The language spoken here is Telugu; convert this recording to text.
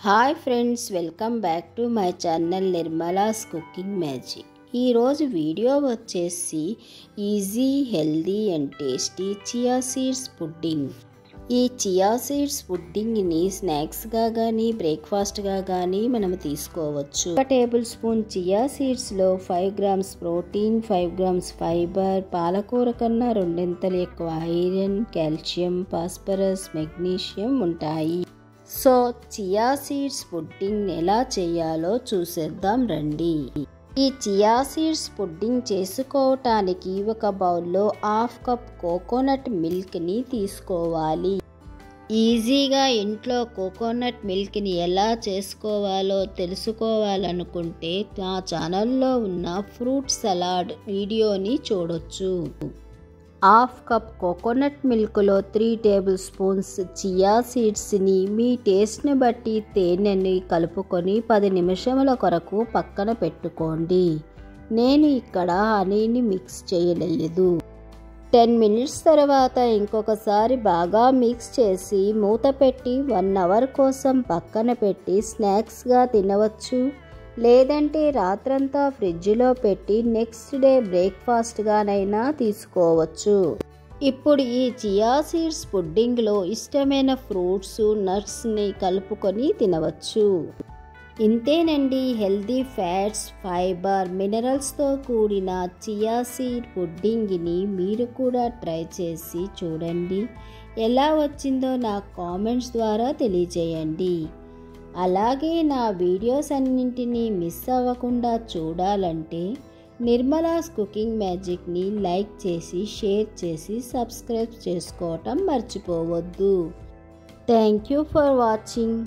Hi friends, welcome back to my channel Nirmala's cooking magic. ఈరోజు వీడియో వచ్చేసి easy, healthy and tasty chia seeds pudding. ఈ చియా సీడ్స్ పుడ్డింగ్ని స్నాక్స్గా కానీ బ్రేక్ఫాస్ట్గా కానీ మనం తీసుకోవచ్చు. 1 టేబుల్ స్పూన్ చియా సీడ్స్లో 5 గ్రామ్స్ ప్రోటీన్, 5 గ్రామ్స్ ఫైబర్, పాలకూర కన్నా 2 ఎక్కువ ఐరన్, కాల్షియం, ఫాస్ఫరస్, మెగ్నీషియం ఉంటాయి. సో చియా సీడ్స్ పుడ్డింగ్ ఎలా చేయాలో చూసేద్దాం రండి. ఈ చియా సీడ్స్ పుడ్డింగ్ చేసుకోవటానికి ఒక బౌల్లో 1/2 కప్ కోకోనట్ మిల్క్ని తీసుకోవాలి. ఈజీగా ఇంట్లో కోకోనట్ మిల్క్ని ఎలా చేసుకోవాలో తెలుసుకోవాలనుకుంటే నా ఛానల్లో ఉన్న ఫ్రూట్ సలాడ్ వీడియోని చూడొచ్చు. 1/2 కప్ కోకోనట్ మిల్క్లో 3 టేబుల్ స్పూన్స్ చియా సీడ్స్ని మీ టేస్ట్ని బట్టి తేనెని కలుపుకొని 10 నిమిషముల కొరకు పక్కన పెట్టుకోండి. నేను ఇక్కడ హనీని మిక్స్ చేయలేదు. 10 మినిట్స్ తర్వాత ఇంకొకసారి బాగా మిక్స్ చేసి మూత పెట్టి 1 అవర్ కోసం పక్కన పెట్టి స్నాక్స్గా తినవచ్చు. లేదంటే రాత్రంతా ఫ్రిడ్జ్లో పెట్టి నెక్స్ట్ డే బ్రేక్ఫాస్ట్గానైనా తీసుకోవచ్చు. ఇప్పుడు ఈ చియా సీడ్స్ పుడ్డింగ్లో ఇష్టమైన ఫ్రూట్స్, నట్స్ని కలుపుకొని తినవచ్చు. ఇంతేనండి, హెల్దీ ఫ్యాట్స్, ఫైబర్, మినరల్స్తో కూడిన చియా సీడ్ పుడ్డింగ్ని మీరు కూడా ట్రై చేసి చూడండి. ఎలా వచ్చిందో నాకు కామెంట్స్ ద్వారా తెలియజేయండి. అలాగే నా వీడియోస్ అన్నింటినీ మిస్ అవ్వకుండా చూడాలంటే నిర్మలాస్ కుకింగ్ మ్యాజిక్ని లైక్ చేసి, షేర్ చేసి, సబ్స్క్రైబ్ చేసుకోవటం మర్చిపోవద్దు. Thank you for watching.